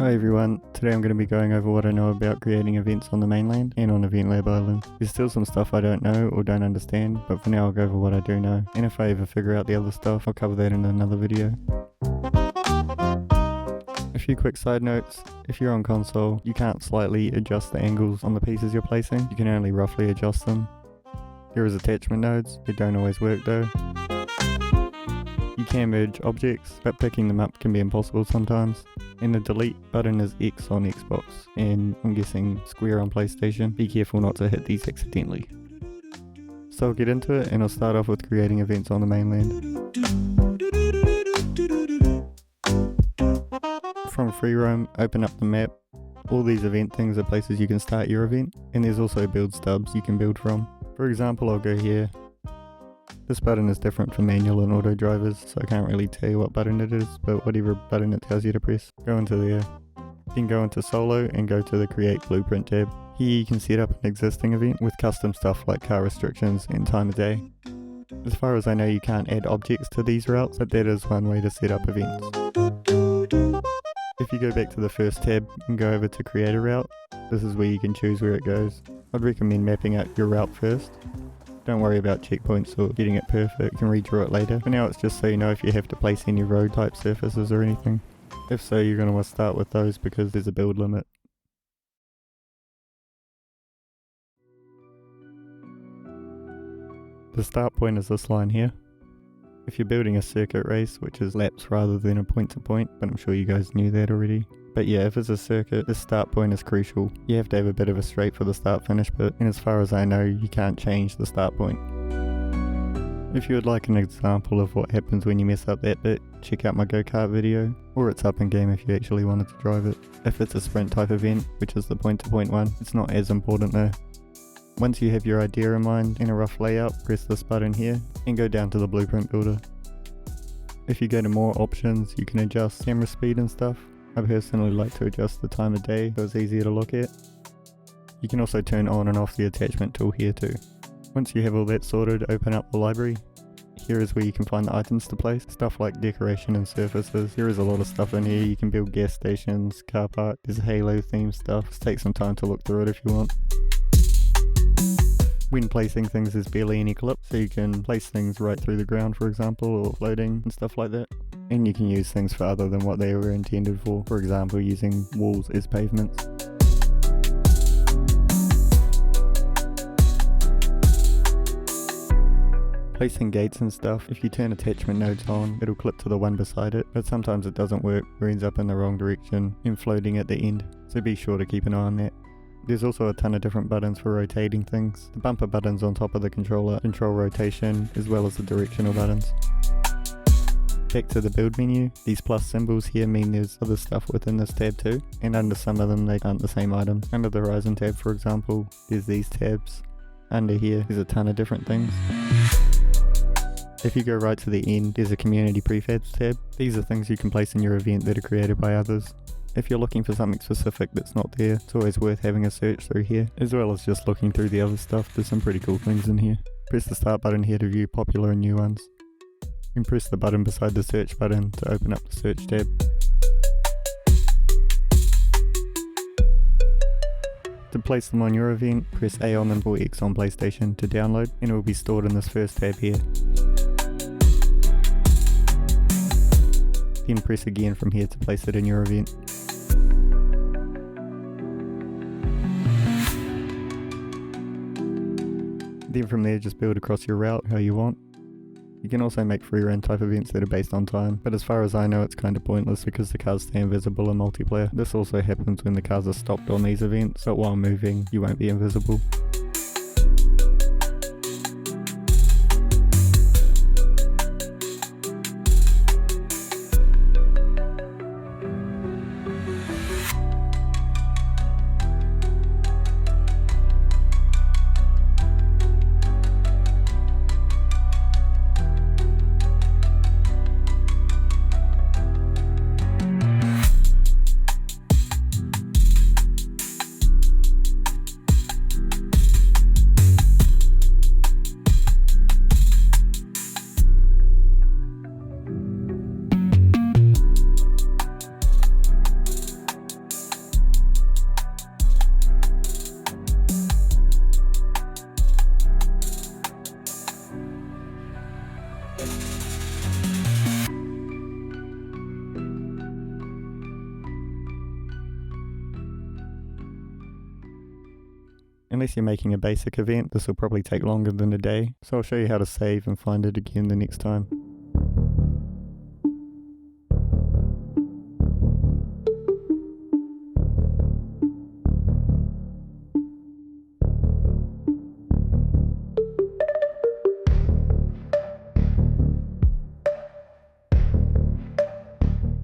Hi everyone, today I'm going to be going over what I know about creating events on the mainland and on Event Lab Island. There's still some stuff I don't know or don't understand, but for now I'll go over what I do know, and if I ever figure out the other stuff, I'll cover that in another video. A few quick side notes: if you're on console, you can't slightly adjust the angles on the pieces you're placing, you can only roughly adjust them. There is attachment nodes, they don't always work though. You can merge objects, but picking them up can be impossible sometimes. And the delete button is X on Xbox, and I'm guessing square on PlayStation. Be careful not to hit these accidentally. So I'll get into it, and I'll start off with creating events on the mainland. From free roam, open up the map. All these event things are places you can start your event, and there's also build stubs you can build from. For example, I'll go here. This button is different for manual and auto drivers, so I can't really tell you what button it is, but whatever button it tells you to press, go into there. Then go into solo and go to the create blueprint tab. Here you can set up an existing event with custom stuff like car restrictions and time of day. As far as I know, you can't add objects to these routes, but that is one way to set up events. If you go back to the first tab and go over to create a route, this is where you can choose where it goes. I'd recommend mapping out your route first. Don't worry about checkpoints or getting it perfect, you can redraw it later. For now it's just so you know if you have to place any road type surfaces or anything. If so, you're going to want to start with those because there's a build limit. The start point is this line here. If you're building a circuit race, which is laps rather than a point to point, but I'm sure you guys knew that already. But yeah, if it's a circuit, this start point is crucial. You have to have a bit of a straight for the start finish bit, and as far as I know, you can't change the start point. If you would like an example of what happens when you mess up that bit, check out my go-kart video, or it's up in game if you actually wanted to drive it. If it's a sprint type event, which is the point-to-point one, it's not as important though. Once you have your idea in mind and a rough layout, press this button here, and go down to the blueprint builder. If you go to more options, you can adjust camera speed and stuff. I personally like to adjust the time of day so it's easier to look at. You can also turn on and off the attachment tool here too. Once you have all that sorted, open up the library. Here is where you can find the items to place, stuff like decoration and surfaces. There is a lot of stuff in here. You can build gas stations, car park, there's Halo themed stuff. Just take some time to look through it if you want. When placing things there's barely any clip, so you can place things right through the ground for example, or floating and stuff like that. And you can use things for other than what they were intended for example using walls as pavements. Placing gates and stuff, if you turn attachment nodes on, it'll clip to the one beside it, but sometimes it doesn't work or ends up in the wrong direction and floating at the end, so be sure to keep an eye on that. There's also a ton of different buttons for rotating things. The bumper buttons on top of the controller control rotation as well as the directional buttons. Back to the build menu, these plus symbols here mean there's other stuff within this tab too, and under some of them they aren't the same item. Under the Horizon tab for example, there's these tabs. Under here there's a ton of different things. If you go right to the end, there's a community prefabs tab. These are things you can place in your event that are created by others. If you're looking for something specific that's not there, it's always worth having a search through here, as well as just looking through the other stuff. There's some pretty cool things in here. Press the start button here to view popular and new ones. And press the button beside the search button to open up the search tab. To place them on your event, press A on them or X on PlayStation to download, and it will be stored in this first tab here. Then press again from here to place it in your event. Then from there just build across your route how you want. You can also make free run type events that are based on time, but as far as I know it's kind of pointless because the cars stay invisible in multiplayer. This also happens when the cars are stopped on these events, but while moving you won't be invisible. Unless you're making a basic event, this will probably take longer than a day, so I'll show you how to save and find it again the next time.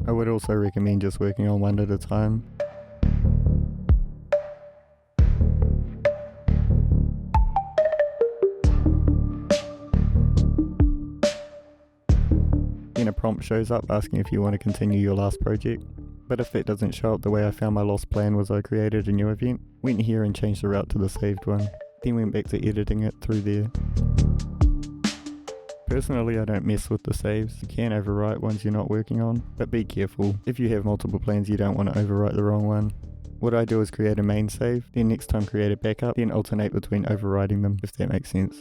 I would also recommend just working on one at a time. Then a prompt shows up asking if you want to continue your last project. But if that doesn't show up, the way I found my lost plan was I created a new event, went here and changed the route to the saved one, then went back to editing it through there. Personally, I don't mess with the saves. You can overwrite ones you're not working on, but be careful. If you have multiple plans, you don't want to overwrite the wrong one. What I do is create a main save, then next time create a backup, then alternate between overwriting them, if that makes sense.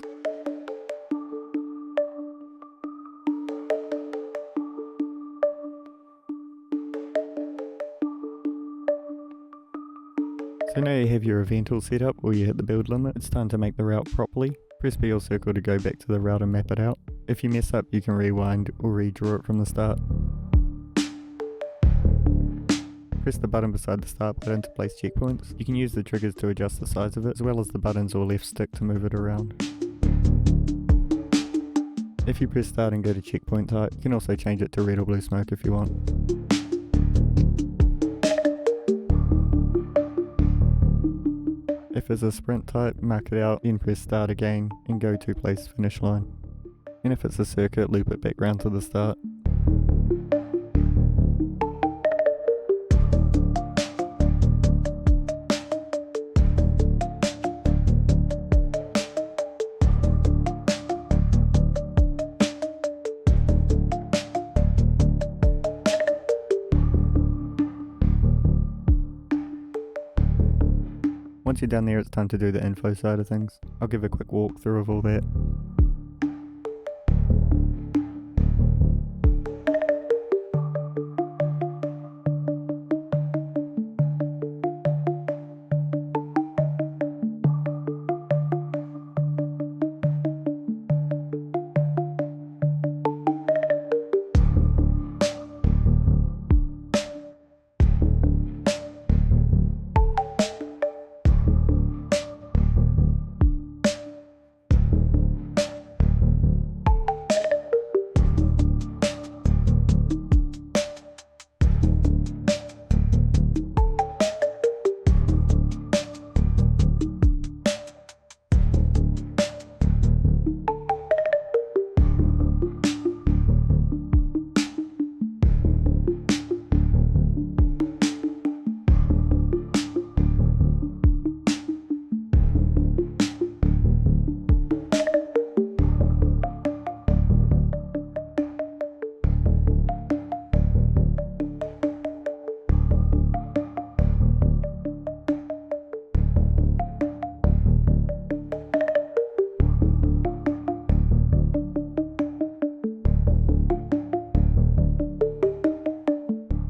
So now you have your event all set up, or you hit the build limit, it's time to make the route properly. Press B or circle to go back to the route and map it out. If you mess up, you can rewind or redraw it from the start. Press the button beside the start button to place checkpoints. You can use the triggers to adjust the size of it, as well as the buttons or left stick to move it around. If you press start and go to checkpoint type, you can also change it to red or blue smoke if you want. If it's a sprint type, mark it out, then press start again and go to place finish line. And if it's a circuit, loop it back round to the start. Once you're done there, it's time to do the info side of things. I'll give a quick walkthrough of all that.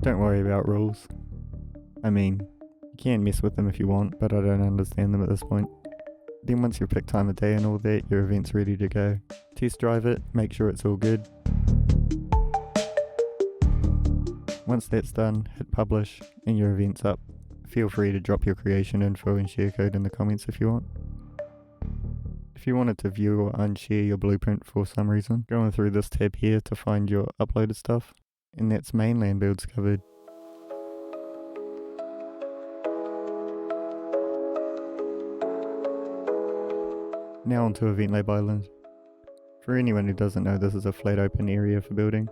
Don't worry about rules. I mean, you can mess with them if you want, but I don't understand them at this point. Then once you've picked time of day and all that, your event's ready to go. Test drive it, make sure it's all good. Once that's done, hit publish and your event's up. Feel free to drop your creation info and share code in the comments if you want. If you wanted to view or unshare your blueprint for some reason, go on through this tab here to find your uploaded stuff, and that's mainland builds covered. Now onto Event Lab Island. For anyone who doesn't know, this is a flat open area for building.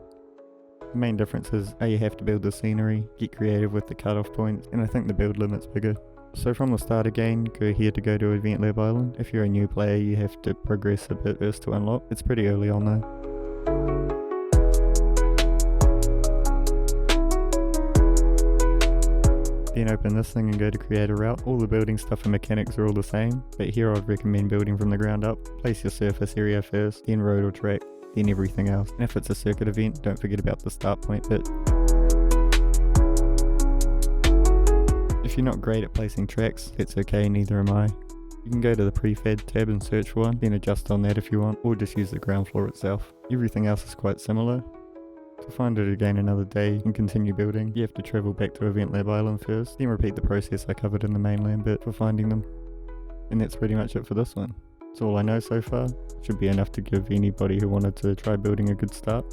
The main difference is you have to build the scenery, get creative with the cutoff points, and I think the build limit's bigger. So from the start again, go here to go to Event Lab Island. If you're a new player, you have to progress a bit first to unlock. It's pretty early on though. Then open this thing and go to create a route. All the building stuff and mechanics are all the same, but here I'd recommend building from the ground up. Place your surface area first, then road or track, then everything else. And if it's a circuit event, don't forget about the start point bit. If you're not great at placing tracks, that's okay, neither am I. You can go to the prefab tab and search for one, then adjust on that if you want, or just use the ground floor itself. Everything else is quite similar. To find it again another day and continue building, you have to travel back to Event Lab Island first, then repeat the process I covered in the mainland bit for finding them. And that's pretty much it for this one. It's all I know so far. Should be enough to give anybody who wanted to try building a good start.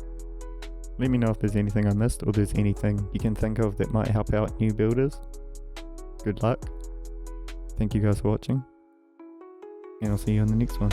Let me know if there's anything I missed or there's anything you can think of that might help out new builders. Good luck. Thank you guys for watching, and I'll see you on the next one.